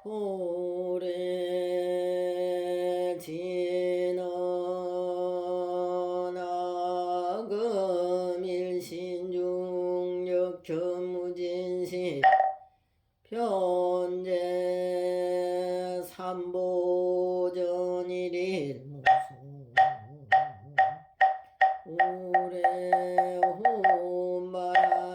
오래 지는 아금일신중력 견무진시 편제 삼보전일일 무수 오래 홈바람이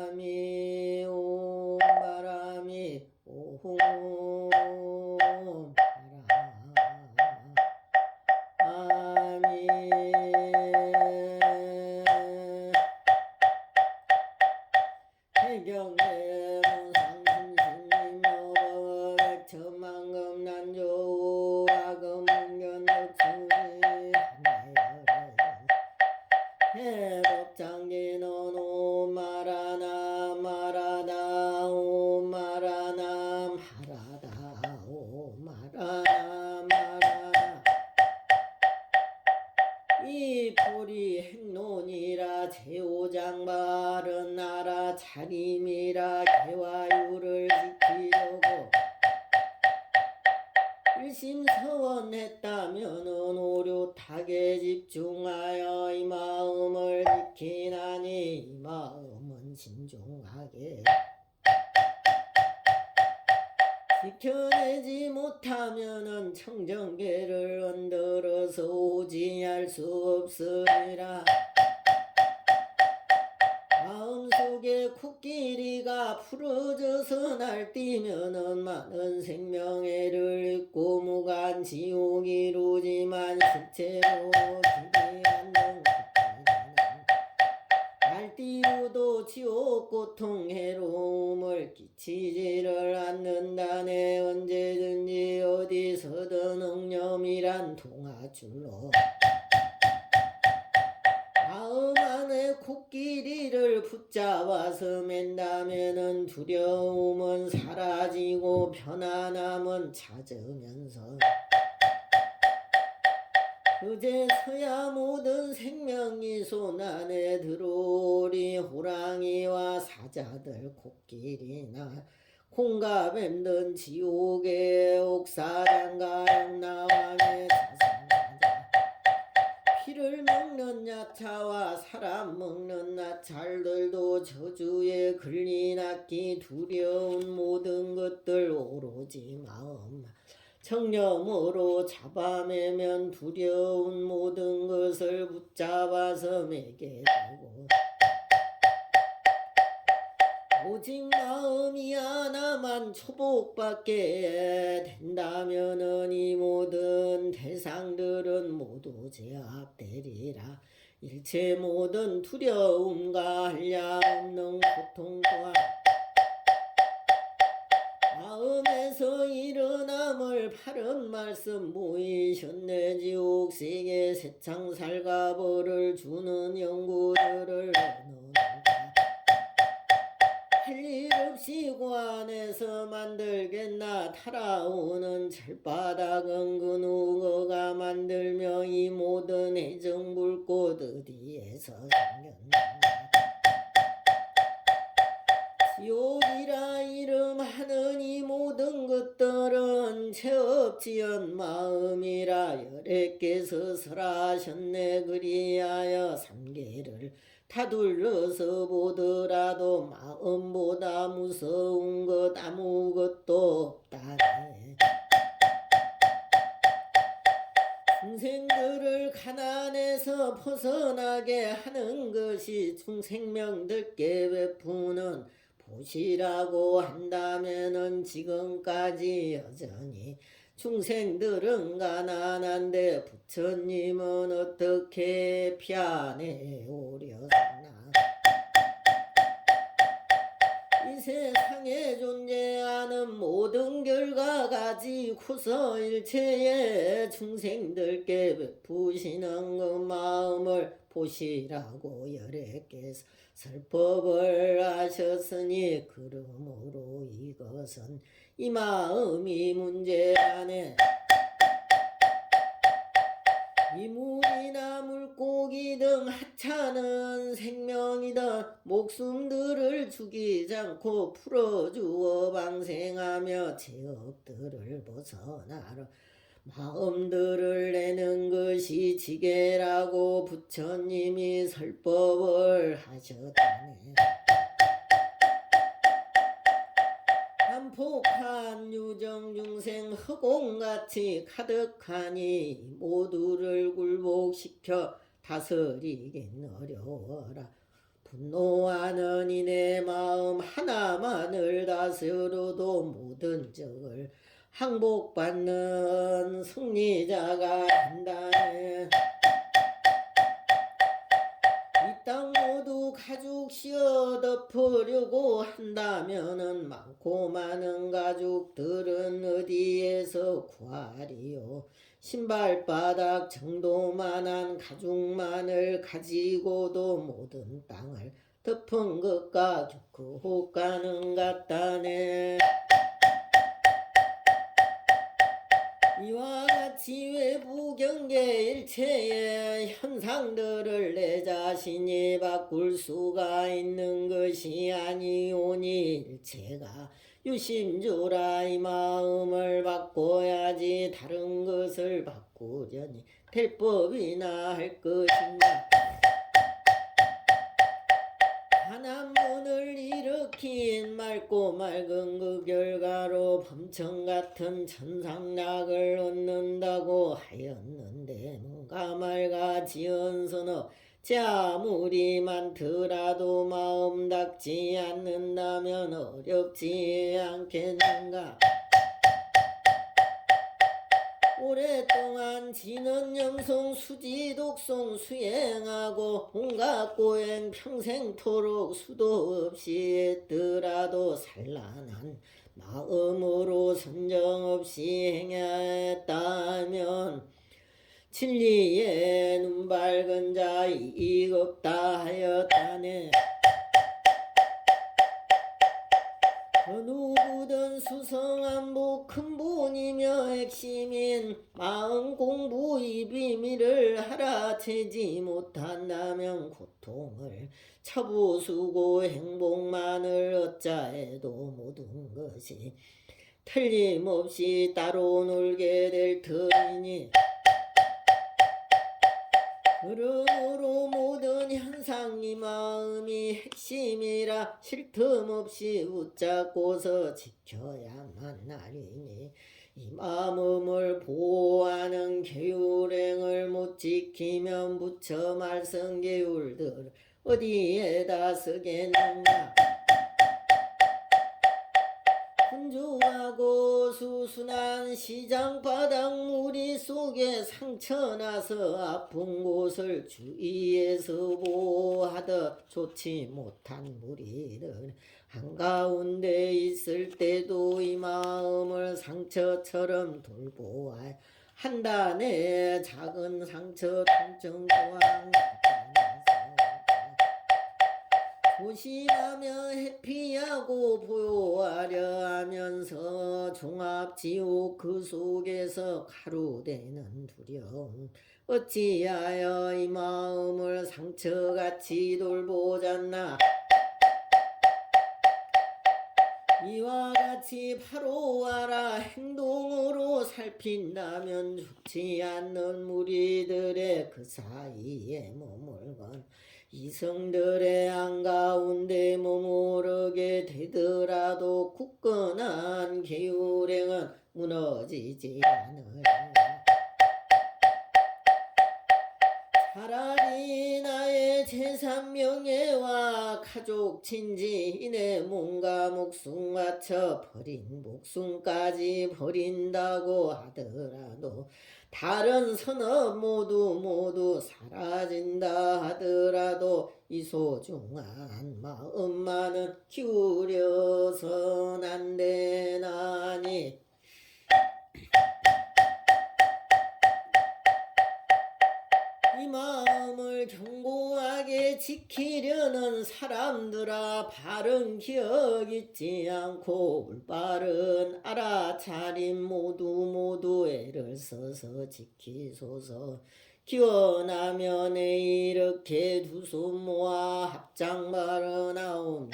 해경대문 상승신임여법 백천만금 난조 아금문견덕수리 해법장기는 오마라나 마라다 오마라나 마라다 오마라나 마라다 이 보리 행론이라 제오장발은 나라 차림이라 개화유를 지키려고 일심서원했다면은 오료탁에 집중하여 이 마음을 지키나니 이 마음은 신중하게 지켜내지 못하면은 청정계를 흔들어서 오지할 수 없으리라. 마음속에 코끼리가 풀어져서 날뛰면은 많은 생명해를 잊고 무간 지옥 이루지만 실제로 길이 않는 날뛰고도 지옥 고통 해로움을 끼치지를 않는다네. 언제든지 어디서든 응념이란 동아줄로 마음 안에 코끼리를 붙잡아서 맨다면은 두려움은 사라지고 편안함은 찾으면서 그제서야 모든 생명이 손안에 들어오리. 호랑이와 사자들 코끼리나 콩가뱀 등 지옥의 옥사장가영 나왕의 자상가자 피를 먹는 야차와 사람 먹는 나찰들도 저주에 걸리나기 두려운 모든 것들 오로지 마음 청념으로 잡아매면 두려운 모든 것을 붙잡아서 매게 되고 오직 마음이 하나만 초복받게 된다면은 이 모든 대상들은 모두 제압되리라. 일체 모든 두려움과 한량없는 고통 또한 마음에서 일어남을 바른 말씀 보이셨네. 지옥세계 세창살과 벌을 주는 연구들을 할 일 없이 관에서 만들겠나. 타라오는 철바닥은 그 누구가 만들며 이 모든 해정불꽃 어디에서 생겼나. 지옥이라 이름하는 이 모든 것들은 죄업지은 마음이라 여래께서 설하셨네. 그리하여 삼계를 타둘러서 보더라도 마음보다 무서운 것 아무것도 없다네. 중생들을 가난에서 벗어나게 하는 것이 중생명들께 베푸는 보시라고 한다면은 지금까지 여전히 중생들은 가난한데 부처님은 어떻게 피아내오려나. 이 세상에 존재하는 모든 결과 가지고서 일체의 중생들께 베푸시는 그 마음을 보시라고 여래께서 설법을 하셨으니 그러므로 이것은 이 마음이 문제 안에 이물이나 물고기 등 하찮은 생명이다 목숨들을 죽이지 않고 풀어주어 방생하며 죄업들을 벗어나라 마음들을 내는 것이 지게라고 부처님이 설법을 하셨다네. 한폭한 유정중생 허공같이 가득하니 모두를 굴복시켜 다스리긴 어려워라. 분노하는 이내 마음 하나만을 다스려도 모든 적을 항복받는 승리자가 된다네. 이 땅 모두 가죽 씌어 덮으려고 한다면은 많고 많은 가죽들은 어디에서 구하리요. 신발바닥 정도만한 가죽만을 가지고도 모든 땅을 덮은 것과 그 호가는 같다네. 이와 같이 외부 경계 일체의 현상들을 내 자신이 바꿀 수가 있는 것이 아니오니 일체가 유심조라. 이 마음을 바꿔야지 다른 것을 바꾸려니 될 법이나 할 것인가. 한한문을 일으킨 맑고 맑은 그 결과로 범천같은 천상락을 얻는다고 하였는데 누가 말가 지은서너 자물이 많더라도 마음 닦지 않는다면 어렵지 않겠는가. 오랫동안 지는 염송 수지 독송 수행하고 온갖 고행 평생토록 수도 없이 했더라도 산란한 마음으로 선정 없이 행했다면 진리에 눈 밝은 자 이익 없다 하였다네. 그 누구든 수성한복 근본이며 핵심인 마음 공부 이 비밀을 알아채지 못한다면 고통을 처부수고 행복만을 얻자 해도 모든 것이 틀림없이 따로 놀게 될 터이니 그러므로 모든 현상이 마음이 핵심이라 쉴 틈 없이 붙잡고서 지켜야만 나리니 이 마음을 보호하는 계율행을 못 지키면 부처 말씀 계율들 어디에다 쓰겠는가. 분주하고 수순한 시장바닥 무리 속에 상처나서 아픈 곳을 주위에서 보호하듯 좋지 못한 무리들 한가운데 있을 때도 이 마음을 상처처럼 돌보아야 한다네. 작은 상처 통증 또한 조심하며 회피하고 보호하려 하면서 종합지옥 그 속에서 가루되는 두려움 어찌하여 이 마음을 상처같이 돌보잖나. 이와 같이 바로 알아 행동으로 살핀다면 좋지 않는 무리들의 그 사이에 머물건 이성들의 안가운데 머무르게 되더라도 굳건한 계율행은 무너지지 않으리라. 차라리 나의 재산명예와 가족 친지인의 몸과 목숨 바쳐 버린 목숨까지 버린다고 하더라도 다른 선업 모두 사라진다 하더라도 이 소중한 마음만은 기울여선 안 되나니. 이 마음을 견고하게 지키려는 사람들아 바른 기억 잊지 않고 올바른 알아차림 모두 애를 써서 지키소서. 기원하면 이렇게 두 손 모아 합장 발언하오며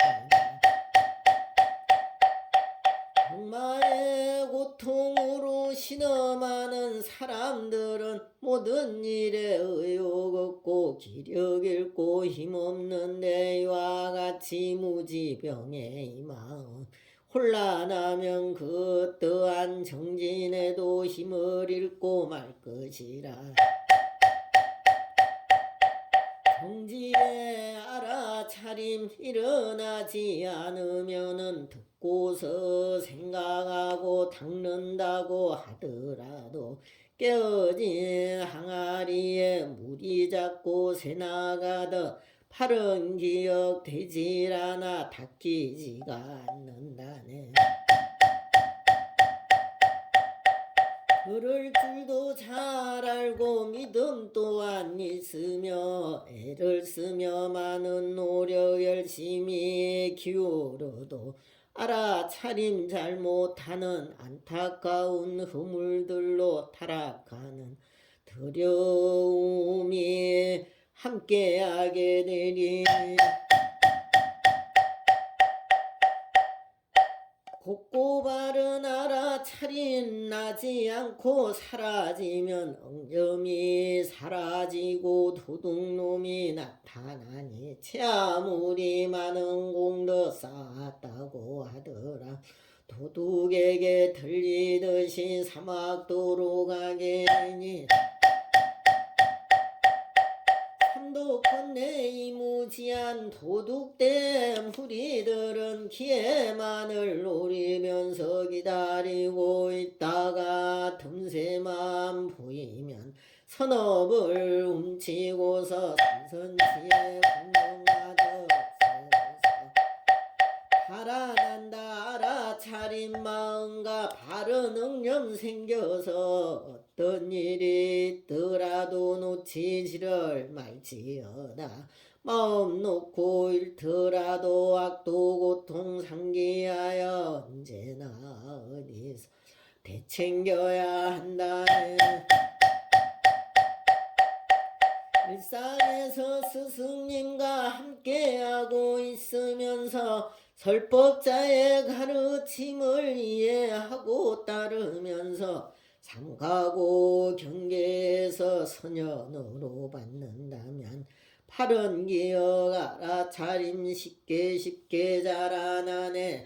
정말의 고통으로 신음하는 사람들은 모든 일에 의욕 없고 기력 잃고 힘없는데 이와 같이 무지병의 이 마음 혼란하면 그 어떠한 정진에도 힘을 잃고 말 것이라. 정지에 알아차림 일어나지 않으면은 듣고서 생각하고 닦는다고 하더라도 깨어진 항아리에 물이 자꾸 새나가듯 팔은 기억되질 않아 닦이지가 않는다네. 그럴 줄도 잘 알고 믿음 또한 있으며 애를 쓰며 많은 노력 열심히 기울어도 알아차림 잘못하는 안타까운 허물들로 타락하는 두려움이 함께하게 되리. 곱고 바른 알아차림 나지 않고 사라지면 엉점이 사라지고 도둑놈이 나타나니 아무리 많은 공도 쌓았다고 하더라. 도둑에게 들리듯이 사막도로 가게니 삼도컨대 이무지한 도둑된 무리들은 기회만을 노리면서 기다리고 있다가 틈새만 보이면 선업을 훔치고서 삼선지에 공명하듯 달아난다. 알아차린 마음과 바른 응념 생겨서 어떤 일이 있더라도 놓치지를 말지어다. 마음 놓고 잃더라도 악도 고통 상기하여 언제나 어디서 되챙겨야 한다네. 일상에서 스승님과 함께하고 있으면서 설법자의 가르침을 이해하고 따르면서 삼가고 경계에서 선연으로 받는다면 바른 기억 알아차림 쉽게 자라나네.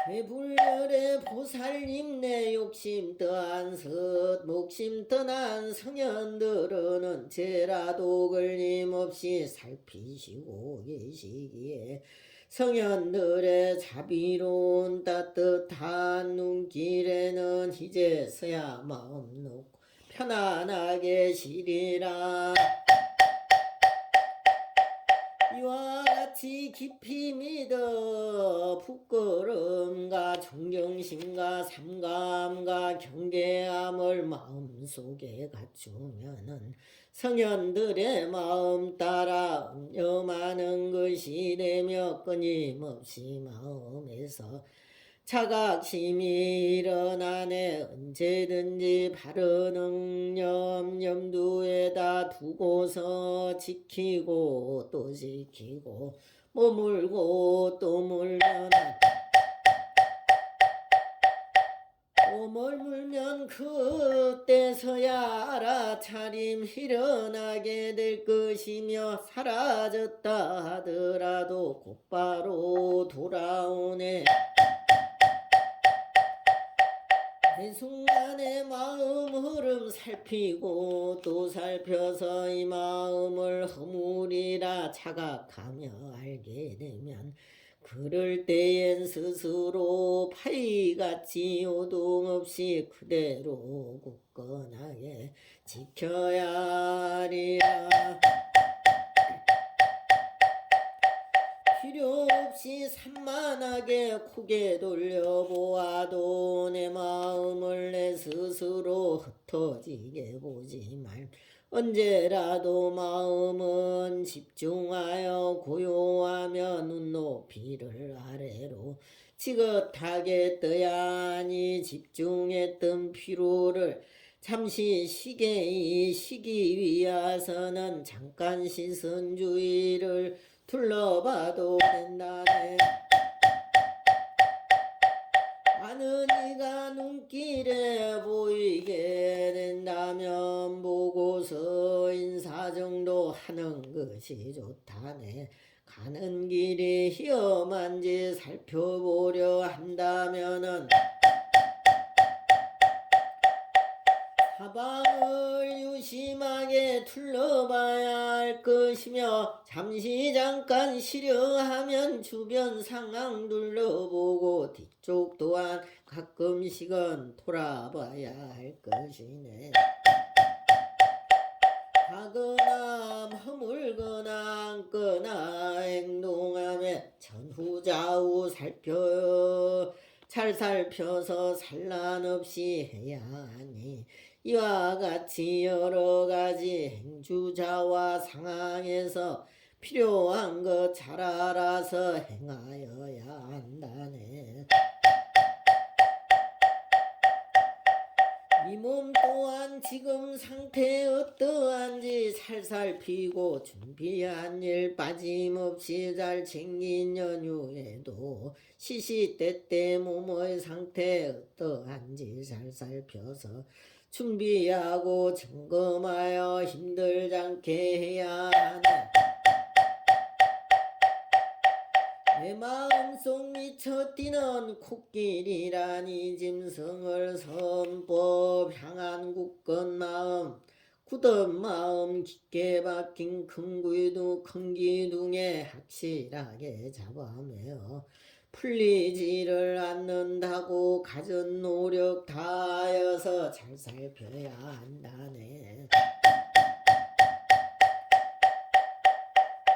배불열의 보살님 내 욕심 떠한 섯 목심 떠난 성현들은 언제라도 걸림없이 살피시고 계시기에 성현들의 자비로운 따뜻한 눈길에는 이제서야 마음 놓고 편안하게 쉬리라. 이와 같이 깊이 믿어 부끄러움과 존경심과 삼감과 경계함을 마음속에 갖추면은 성현들의 마음 따라 염하는 것이 되며 끊임없이 마음에서 자각심이 일어나네. 언제든지 바른 응념 염두에다 두고서 지키고 또 지키고 머물고 또 물러나 또 머물면 그때서야 알아차림 일어나게 될 것이며 사라졌다 하더라도 곧바로 돌아오네. 한순간에 마음 흐름 살피고 또 살펴서 이 마음을 허물이라 자각하며 알게 되면 그럴 때엔 스스로 파이같이 요동없이 그대로 굳건하게 지켜야 하리라. 필요 없이 산만하게 고개 돌려보아도 내 마음을 내 스스로 흩어지게 보지 말. 언제라도 마음은 집중하여 고요하며 눈높이를 아래로 지긋하게 떠야 하니 집중했던 피로를 잠시 쉬기 위해서는 잠깐 시선 주위를 둘러봐도 된다네. 아는 이가 눈길에 보이게 된다면 보고서 인사 정도 하는 것이 좋다네. 가는 길이 위험한지 살펴보려 한다면은 사방을 유심하게 둘러봐야 할 것이며 잠시 잠깐 쉬려하면 주변 상황 둘러보고 뒤쪽 또한 가끔씩은 돌아봐야 할 것이네. 가거나 허물거나 앉거나 행동하며 전후좌우 잘 살펴서 산란 없이 해야 하니 이와 같이 여러 가지 행주자와 상황에서 필요한 것 잘 알아서 행하여야 한다네. 이 몸 또한 지금 상태 어떠한지 살살피고 준비한 일 빠짐없이 잘 챙긴 연휴에도 시시때때 몸의 상태 어떠한지 잘 살펴서 준비하고 점검하여 힘들지 않게 해야 하네. 내 마음속 미쳐 뛰는 코끼리라니 짐승을 선법 향한 굳건 마음 깊게 박힌 큰 기둥에 확실하게 잡아매어 풀리지를 않는다고 가진 노력 다하여서 잘 살펴야 한다네.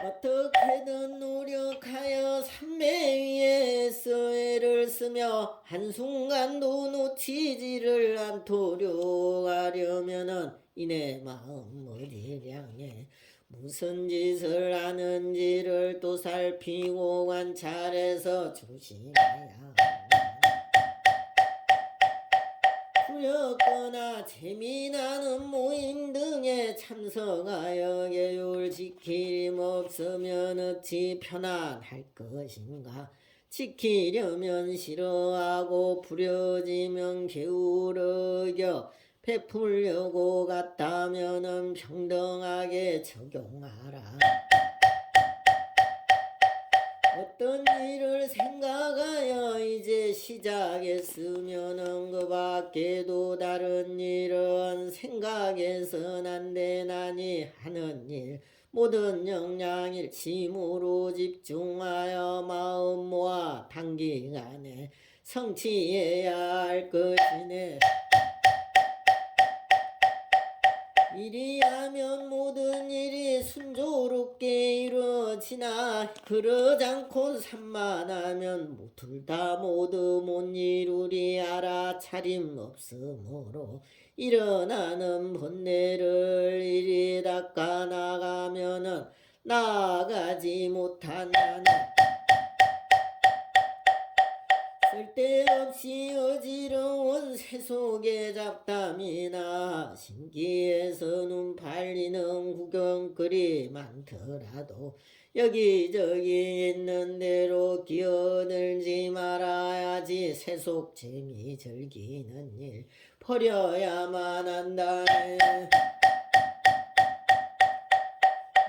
어떻게든 노력하여 삼매 위에서 애를 쓰며 한순간도 놓치지를 않도록 하려면은 이내 마음 어디를 향해 무슨 짓을 하는지를 또 살피고 관찰해서 조심해야 한다. 부렸거나 재미나는 모임 등에 참석하여 계율 지킴 없으면 어찌 편안할 것인가. 지키려면 싫어하고 부려지면 게으르겨 베풀려고 갔다면은 평등하게 적용하라. 어떤 일을 생각하여 이제 시작했으면은 그 밖에도 다른 일은 생각해선 안 되나니 하는 일 모든 역량을 힘으로 집중하여 마음 모아 단기간에 성취해야 할 것이네. 이리 하면 모든 일이 순조롭게 이루어지나 그러지 않고 산만하면 둘 다 모두 못 이루리 알아차림 없으므로 일어나는 번뇌를 이리 닦아 나가면은 나아가지 못한다네. 쓸데없이 어지러운 세속의 잡담이나 신기해서 눈 팔리는 구경거리 많더라도 여기저기 있는 대로 기어들지 말아야지. 세속 재미 즐기는 일 버려야만 한다네.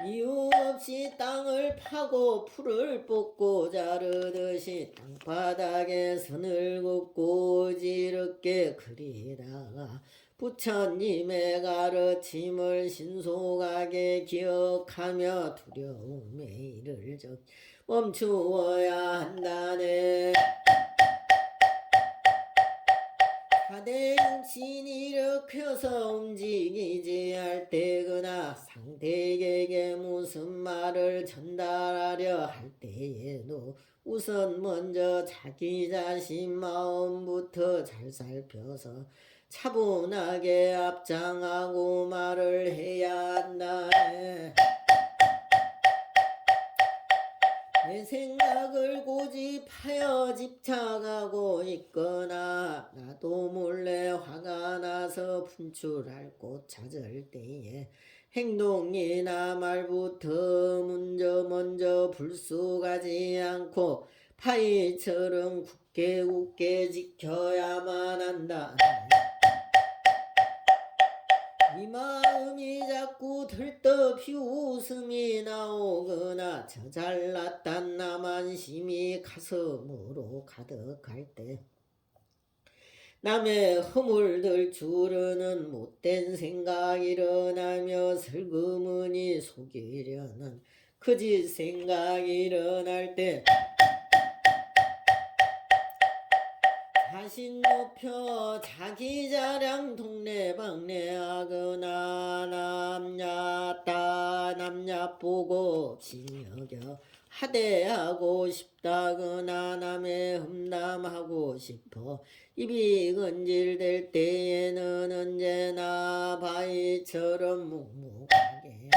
이유 없이 땅을 파고 풀을 뽑고 자르듯이 땅바닥에 선을 긋고 어지럽게 그리다가 부처님의 가르침을 신속하게 기억하며 두려움에 이를 적 멈추어야 한다네. 하대육신이 일으켜서 움직이지 할 때거나 상대에게 무슨 말을 전달하려 할 때에도 우선 먼저 자기 자신 마음부터 잘 살펴서 차분하게 앞장하고 말을 해야 한다. 내 생각을 고집하여 집착하고 있거나 나도 몰래 화가 나서 분출할 곳 찾을 때에 행동이나 말부터 먼저 불쑥하지 않고 파이처럼 굳게 지켜야만 한다. 이 마음이 자꾸 들떠 비웃음이 나오거나 저 잘났단 나만심이 가슴으로 가득할 때 남의 허물들 주르는 못된 생각 일어나며 슬그머니 속이려는 거짓 생각 일어날 때 자신 높여 자기 자랑 동네방네하거나 남냐 보고 없이 여겨 하대하고 싶다거나 남의 험담하고 싶어 입이 건질될 때에는 언제나 바위처럼 묵묵하게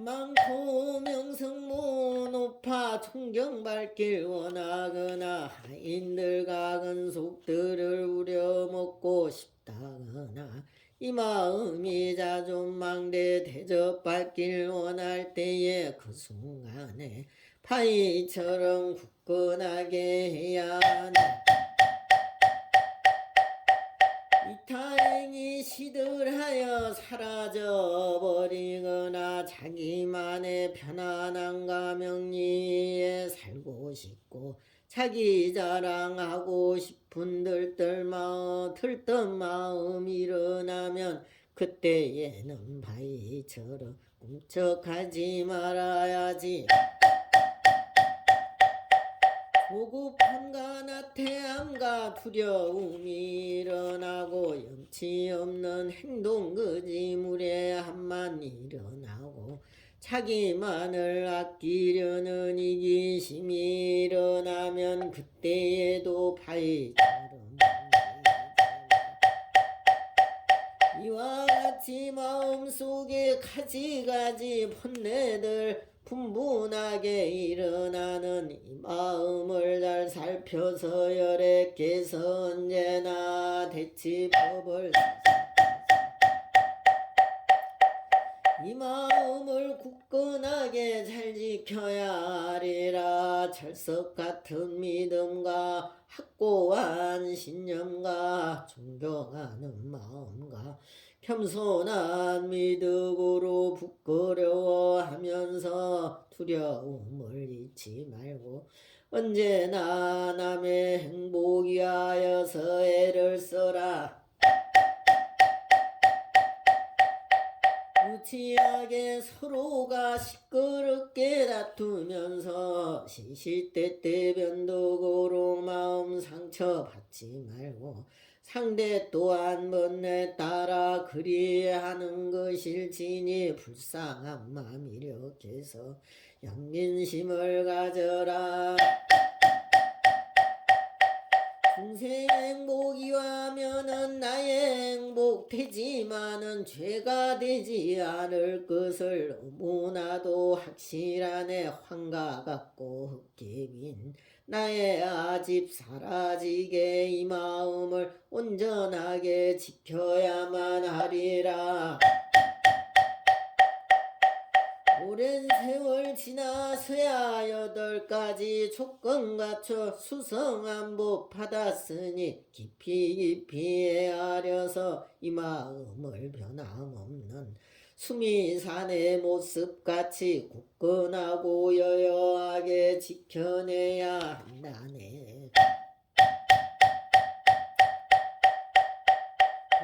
많고 명성모 높아 존경받길 원하거나 하인들 각은 속들을 우려먹고 싶다거나 이 마음이 자존망대 대접받길 원할 때에 그 순간에 파이처럼 굳건하게 해야 하네. 이타행이 시들하여 사라져버리거나 자기만의 편안함과 명리에 살고 싶고 자기 자랑하고 싶은 들뜬 마음이 일어나면 그때에는 바위처럼 꿈쩍하지 말아야지. 조급함과 나태함과 두려움이 일어나고 염치 없는 행동 거짓무례함만 일어나고 자기만을 아끼려는 이기심이 일어나면 그때에도 바위처럼 이와 같이 마음속에 가지가지 번뇌들 분분하게 일어나는 이 마음을 잘 살펴서 열애께서 언제나 대치법을 이 마음을 굳건하게 잘 지켜야 하리라. 철석 같은 믿음과 확고한 신념과 존경하는 마음과 겸손한 미덕으로 부끄러워하면서 두려움을 잊지 말고 언제나 남의 행복 위하여서 애를 써라. 무치하게 서로가 시끄럽게 다투면서 시시때때 변덕으로 마음 상처받지 말고 상대 또한 번뇌 따라 그리하는 것일지니 불쌍한 마음 이력해서 양민심을 가져라. 중생 행복이하면은 나의 행복 되지만은 죄가 되지 않을 것을 너무나도 확실하네. 황가 같고 흙개빈 나의 아집 사라지게 이 마음을 온전하게 지켜야만 하리라. 오랜 세월 지나서야 8가지 조건 갖춰 수성한 복 받았으니 깊이 헤아려서 이 마음을 변함없는 수미산의 모습같이 굳건하고 여여하게 지켜내야 한다네.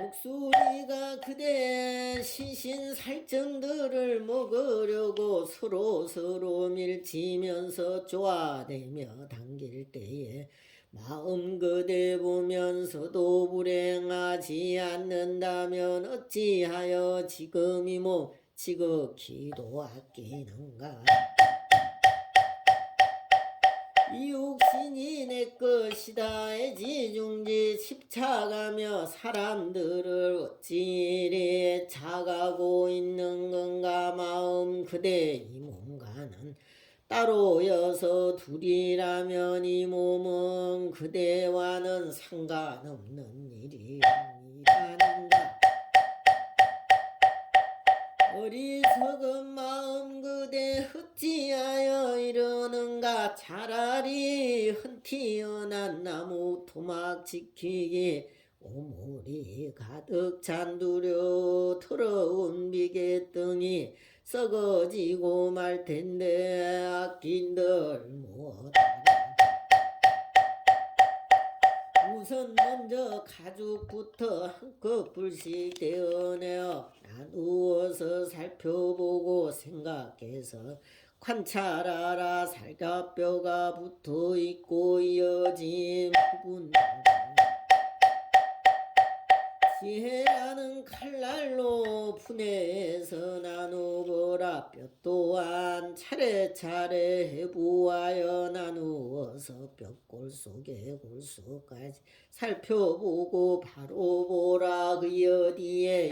목소리가 그대 신신살점들을 먹으려고 서로 밀치면서 쪼아대며 당길 때에 마음 그대 보면서도 불행하지 않는다면 어찌하여 지금 이 몸 지극히도 아끼는가. 이 육신이 내 것이다 애지중지 집착하며 사람들을 어찌 이리 착하고 있는 건가. 마음 그대 이 몸과는 따로여서 둘이라면 이 몸은 그대와는 상관없는 일이라는가. 어리석은 마음 그대 어찌하여 이러는가. 차라리 헌티어난 나무 토막 지키기 오물이 가득 잔두려 더러운 비개등이 썩어지고 말 텐데 아낀들 못하나. 우선 먼저 가죽부터 한껏 불씩 되어내어 나누어서 살펴보고 생각해서 관찰하라. 살갑뼈가 붙어있고 이어진 부분 지혜라는 칼날로 분해해서 나누어라. 뼈 또한 차례차례 해부하여 나누어서 뼈골 속에 골수까지 살펴보고 바로 보라. 그 어디에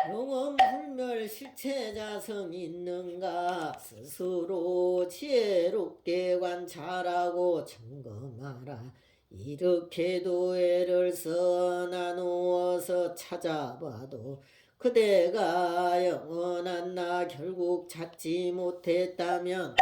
영원불멸 실체자성 있는가. 스스로 지혜롭게 관찰하고 점검하라. 이렇게도 애를 써 나누어서 찾아봐도 그대가 영원한 나 결국 찾지 못했다면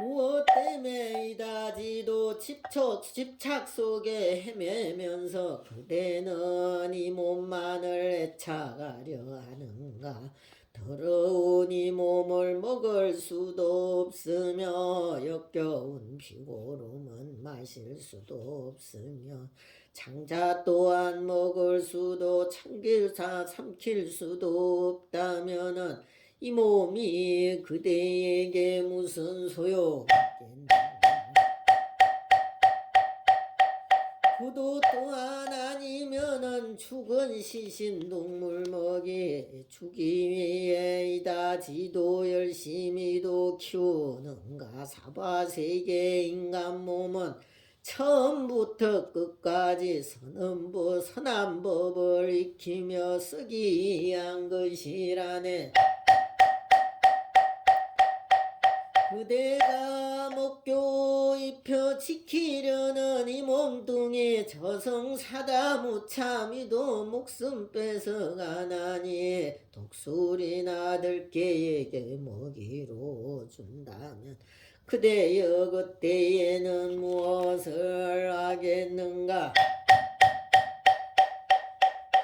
무엇 때문에 이다지도 집착 속에 헤매면서 그대는 이 몸만을 애착하려 하는가. 더러운 이 몸을 먹을 수도 없으며 역겨운 피고름은 마실 수도 없으며 장자 또한 먹을 수도 삼킬 수도 없다면은 이 몸이 그대에게 무슨 소용있겠나. 구도 또한 아니면은 죽은 시신 동물 먹이 주기 위해 이다지도 열심히도 키우는가. 사바세계 인간 몸은 처음부터 끝까지 선한 법을 익히며 쓰기 위한 것이라네. 그대가 목교 입혀 지키려는 이 몸뚱이 저승사다 무참히도 목숨 뺏어가나니 독수리나 들깨에게 먹이로 준다면 그대여 그때에는 무엇을 하겠는가.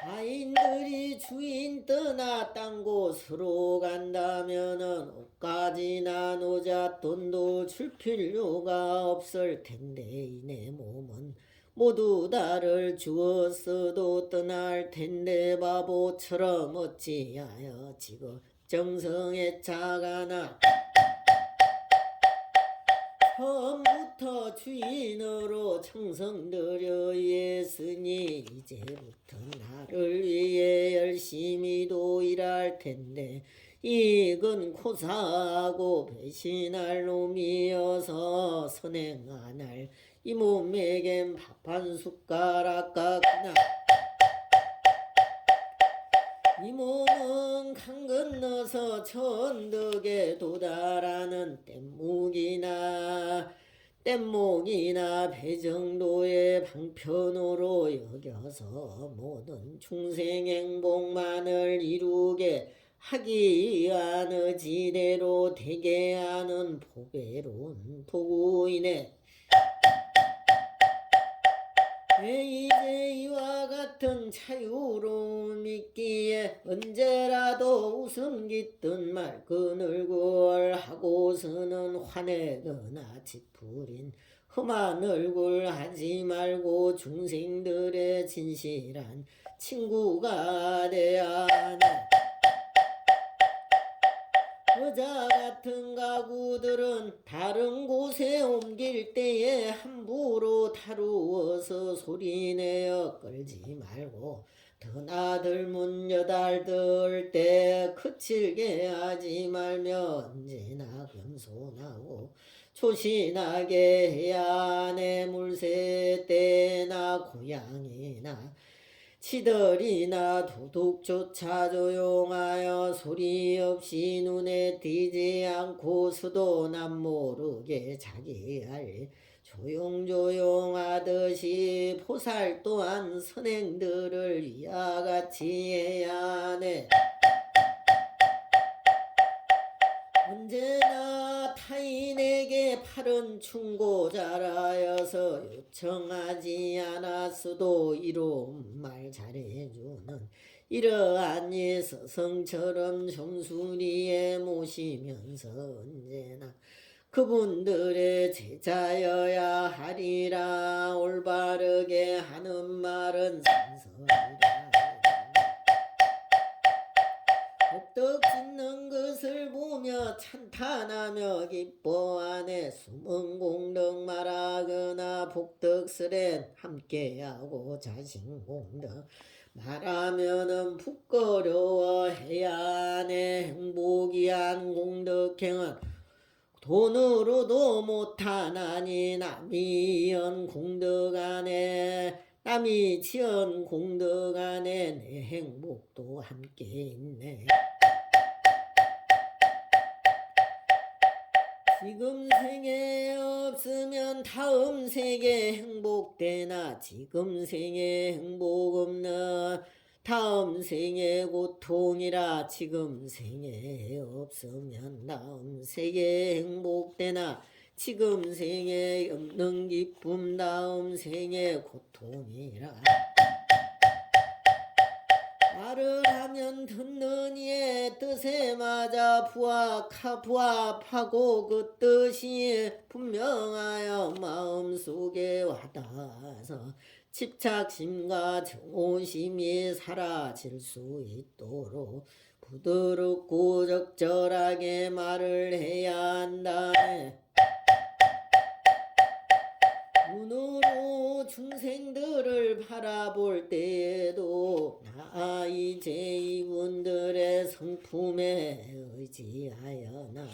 하인들이 주인 떠나 딴 곳으로 간다면은 옷가지나 노잣돈도 줄 필요가 없을 텐데 이내 몸은 모두 다를 주었어도 떠날 텐데 바보처럼 어찌하여 지금 정성에 차가나. 처음부터 주인으로 청성들여 했으니 이제부터 나를 위해 열심히도 일할 텐데 이건 고사하고 배신할 놈이어서 선행 안 할 이 몸에겐 밥 한 숟가락 깎나. 이 몸은 강 건너서 천덕에 도달하는 뗏목이나 배 정도의 방편으로 여겨서 모든 중생 행복만을 이루게 하기 위한 지대로 되게 하는 보배로운 도구이네. 왜 이제 이와 같은 자유로움 있기에 언제라도 웃음 깃든 맑은 얼굴 하고서는 화내거나 찌푸린 험한 얼굴 하지 말고 중생들의 진실한 친구가 돼야 하네. 여자 같은 가구들은 다른 곳에 옮길 때에 함부로 다루어서 소리내어 끌지 말고 드나들문 여달들 때 거칠게 하지 말며 언제나 겸손하고 조신하게 해야 하네. 물새 때나 고양이나 치들이나 도둑조차 조용하여 소리 없이 눈에 띄지 않고 수도 남 모르게 자기 할 일 조용조용하듯이 포살 또한 선행들을 이와 같이 해야 하네. 언제나 타인에게 팔은 충고자라여서 요청하지 않았어도 이로운 말 잘해주는 이러한 예서성처럼 정수리에 모시면서 언제나 그분들의 제자여야 하리라. 올바르게 하는 말은 상설이라. 복덕 짓는 것을 보며 찬탄하며 기뻐하네. 숨은 공덕 말하거나 복덕설엔 함께하고 자신공덕 말하면은 부끄러워해야 하네. 행복이한 공덕행은 돈으로도 못하나니 남이 연 공덕 안에 남이 지은 공덕 안에 내 행복도 함께 있네. 지금 생에 없으면 다음 생에 행복되나 지금 생에 행복 없는 다음 생에 고통이라. 지금 생에 없으면 다음 생에 행복되나 지금 생에 없는 기쁨 다음 생에 고통이라. 말을 하면 듣는 이의 뜻에 맞아 부합하고 그 뜻이 분명하여 마음속에 와닿아서 집착심과 정오심이 사라질 수 있도록 부드럽고 적절하게 말을 해야 한다. 눈으로 중생들을 바라볼 때에도 나 이제 이분들의 성품에 의지하여 나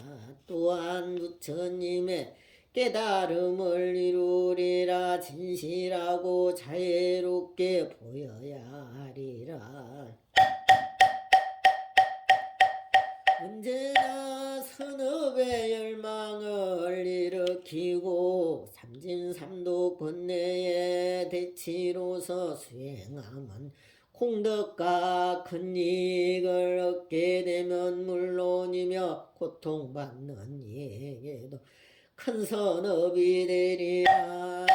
또한 부처님의 깨달음을 이루리라. 진실하고 자애롭게 보여야 하리라. 언제나 선업의 열망을 일으키고 삼진삼독 번뇌의 대치로서 수행하면 공덕과 큰 이익을 얻게 되면 물론이며 고통받는 이에게도 큰 선업이 되리라.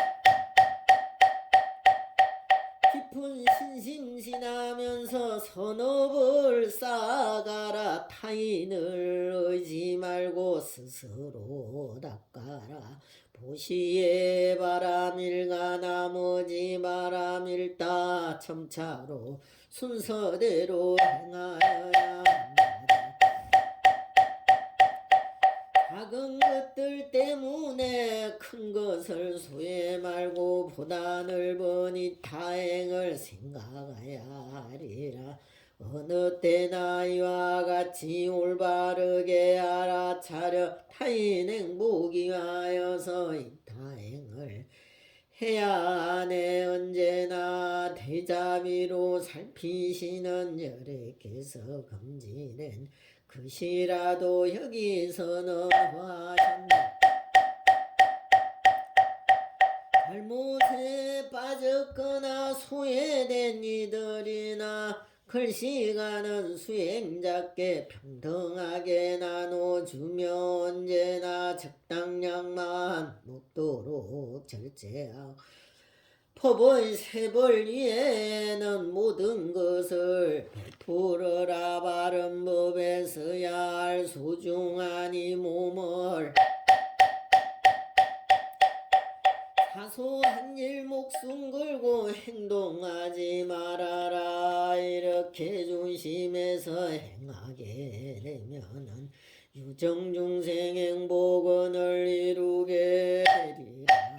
깊은 신심지나면서 선업을 쌓아가라. 타인을 의지 말고 스스로 닦아라. 보시에 바람일가 나머지 바람일다. 점차로 순서대로 행하여야 한다. 작은 것들 때문에 큰 것을 소외 말고 보다 넓은 이 타행을 생각해야 하리라. 어느 때나 이와 같이 올바르게 알아차려 타인 행복이 하여서 이 타행을 해야 하네. 언제나 대자비로 살피시는 열애께서 금지된 그시라도 여기서는 화하셨네. 잘못에 빠졌거나 소외된 이들이나 글씨가는 수행자께 평등하게 나눠주며 언제나 적당량만 먹도록 절제하고 법의 세벌 위에는 모든 것을 베풀어라. 바른 법에 서야 할 소중한 이 몸을 사소한 일 목숨 걸고 행동하지 말아라. 이렇게 조심해서 행하게 되면은 유정중생 행복원을 이루게 되리라.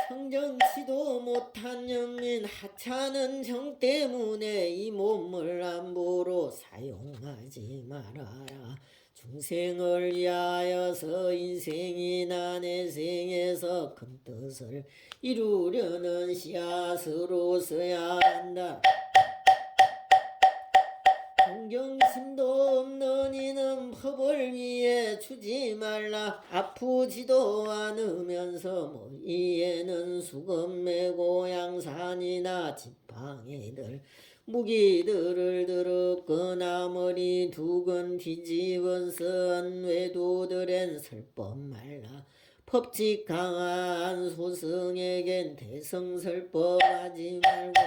성정치도 못한 영민 하찮은 정 때문에 이 몸을 함부로 사용하지 말아라. 중생을 위하여서 인생이나 내생에서 큰 뜻을 이루려는 씨앗으로서야 한다. 동경심도 없는 이는 법을 위해 주지 말라. 아프지도 않으면서 머리에는 수건 메고 양산이나 지팡이들 무기들을 들었거나 머리 두건 뒤집은선 외도들엔 설법 말라. 법칙 강한 소승에겐 대성설법하지 말고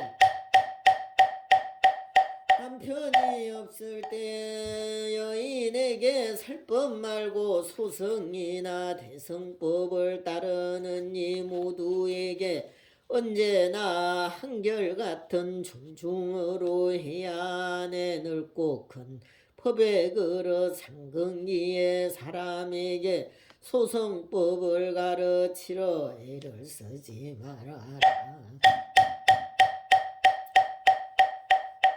남편이 없을 때 여인에게 설법 말고 소승이나 대성법을 따르는 이 모두에게 언제나 한결같은 존중으로 해야 하네. 넓고 큰 법의 그릇 상근기에 사람에게 소승법을 가르치러 애를 쓰지 말아라.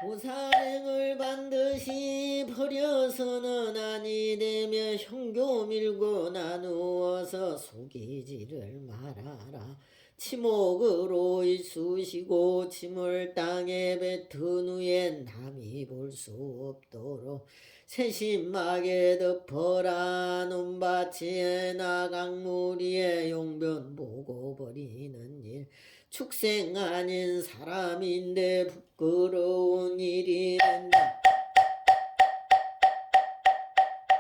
보살행을 반드시 버려서는 아니 되며 형교 밀고 나누어서 속이지를 말아라. 치목으로 이쑤시고 침을 땅에 뱉은 후엔 남이 볼 수 없도록 세심하게 덮어라. 논밭이나 강물 위에 용변 보고 버리는 일 축생 아닌 사람인데 부끄러운 일이 된다.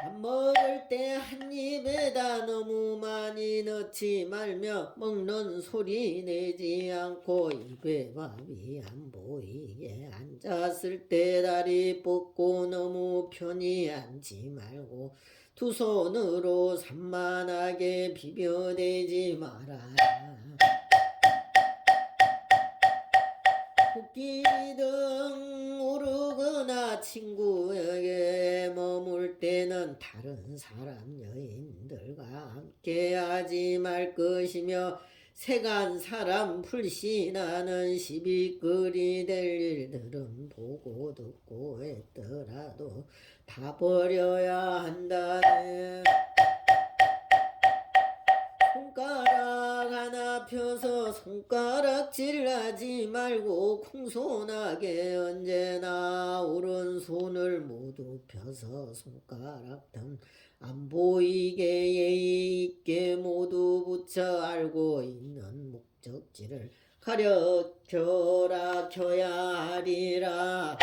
밥 먹을 때 한 입에다 너무 많이 넣지 말며 먹는 소리 내지 않고 입에 밥이 안 보이게 앉았을 때 다리 뻗고 너무 편히 앉지 말고 두 손으로 산만하게 비벼대지 말아라. 코끼리 등 오르거나 친구에게 머물 때는 다른 사람 여인들과 함께 하지 말 것이며 세간 사람 불신하는 시비거리 될 일들은 보고 듣고 했더라도 다 버려야 한다네. 손가락 하나 펴서 손가락질하지 말고 공손하게 언제나 오른손을 모두 펴서 손가락 등 안 보이게 예의 있게 모두 붙여 알고 있는 목적지를 가르쳐라 켜야 하리라.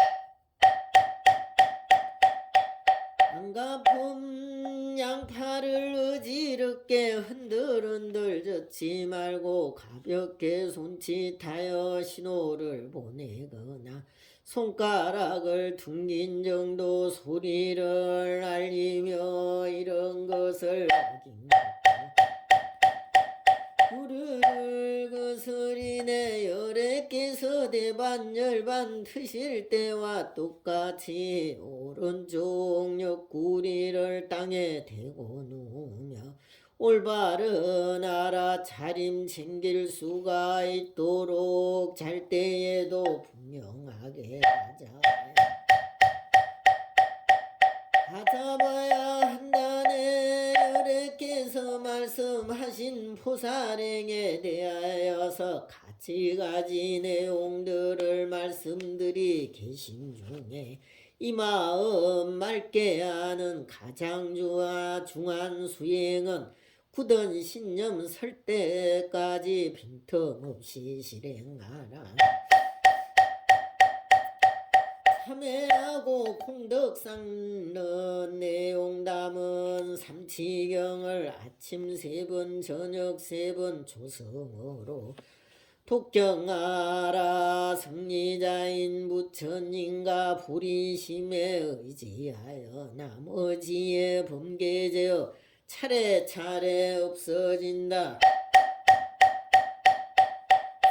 안가품 양팔을 어지럽게 흔들흔들 젓지 말고 가볍게 손짓하여 신호를 보내거나 손가락을 둥긴 정도 소리를 알리며 이런 것을 구르를 거스리네. 여래께서 대반 열반 트실 때와 똑같이 오른쪽 옆구리를 땅에 대고 누우며 올바른 알아차림 챙길 수가 있도록 잘 때에도 분명하게 가잡아야 한다네. 여래께서 말씀하신 보살행에 대하여서 가지가지 내용들을 말씀드리 계신 중에 이 마음 맑게 하는 가장 중한 수행은 굳은 신념 설 때까지 빈틈없이 실행하라. 참회하고 공덕 쌓는 내용 담은 삼치경을 아침 3번 저녁 3번 조성으로 독경하라. 승리자인 부처님과 불의심에 의지하여 나머지의 범계제어 차례차례 없어진다.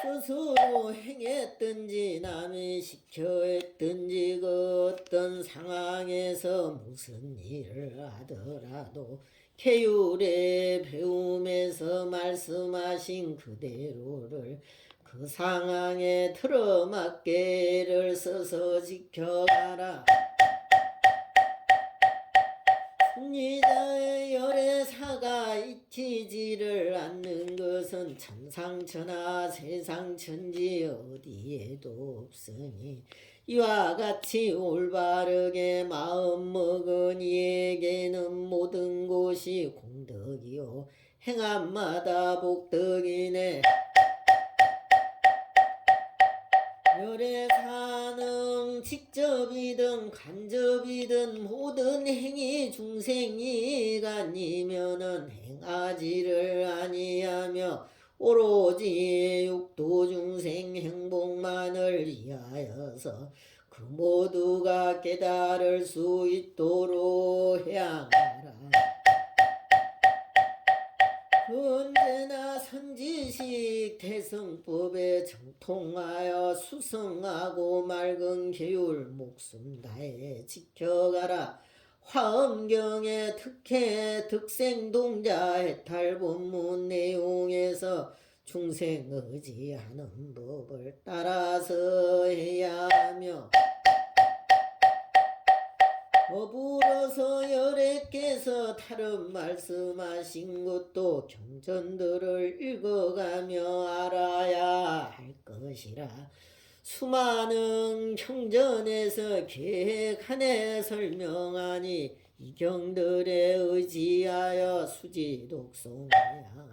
스스로 행했든지 남이 시켜했든지 그 어떤 상황에서 무슨 일을 하더라도 계율의 배움에서 말씀하신 그대로를 그 상황에 틀어맞게 애를 써서 지켜가라. 합리자의 열애사가 잊히지를 않는 것은 천상천하 세상천지 어디에도 없으니 이와 같이 올바르게 마음먹은 이에게는 모든 것이 공덕이요 행함마다 복덕이네. 열애사는 직접이든 간접이든 모든 행위 중생이가 아니면은 행하지를 아니하며 오로지 육도 중생 행복만을 위하여서 그 모두가 깨달을 수 있도록 해야하라. 언제나 선지식 태성법에 정통하여 수성하고 맑은 계율 목숨 다해 지켜가라. 화엄경의 특혜 득생동자 해탈본문 내용에서 중생 의지하는 법을 따라서 해야 하며 더불어서 열애께서 다른 말씀하신 것도 경전들을 읽어가며 알아야 할 것이라. 수많은 경전에서 계획하에 설명하니 이 경들에 의지하여 수지독송해야.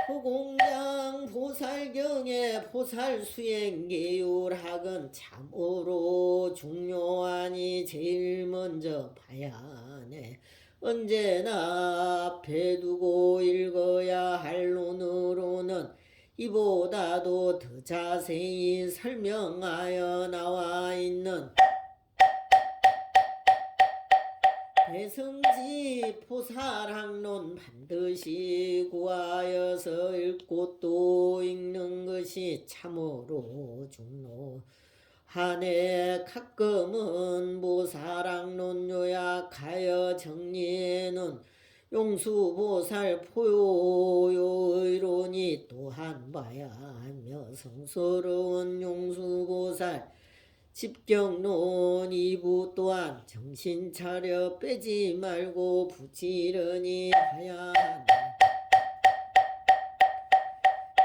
호공장 보살경의 보살수행계율학은 참으로 중요하니 제일 먼저 봐야 하네. 언제나 앞에 두고 읽어야 할 논으로는 이보다도 더 자세히 설명하여 나와 있는 대성지 보살학론 반드시 구하여서 읽고 또 읽는 것이 참으로 중요하네. 가끔은 보살학론 요약하여 정리해놓은 용수보살 포요의론이 또한 봐야 하며 성스러운 용수보살 집경론 2부 또한 정신 차려 빼지 말고 부지런히 해야 한다.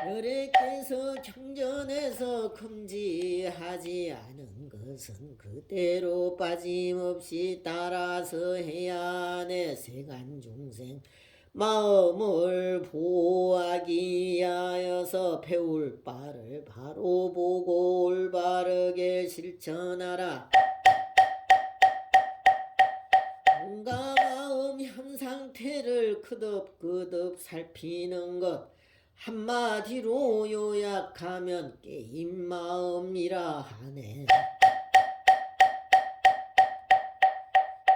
열애께서 경전에서 금지하지 않은 것은 그대로 빠짐없이 따라서 해야 하네. 세간중생 마음을 보호하기 위하여서 배울 바를 바로 보고 올바르게 실천하라. 몸과 마음 현상태를 그덕그덕 살피는 것, 한마디로 요약하면 깨인 마음이라 하네.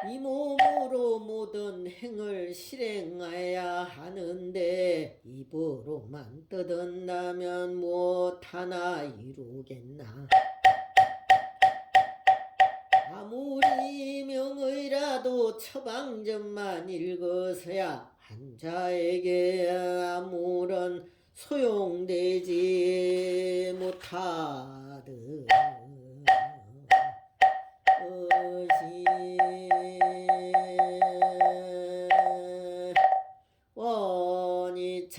이 몸으로 모든 행을 실행해야 하는데 입으로만 떠든다면 무엇 하나 이루겠나. 아무리 명의라도 처방전만 읽어서야 한자에게 아무런 소용되지 못하듯 원이차공덕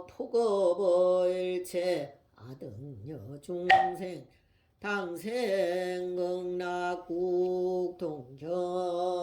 폭업일체 아등여 중생 당생극락국 동견우량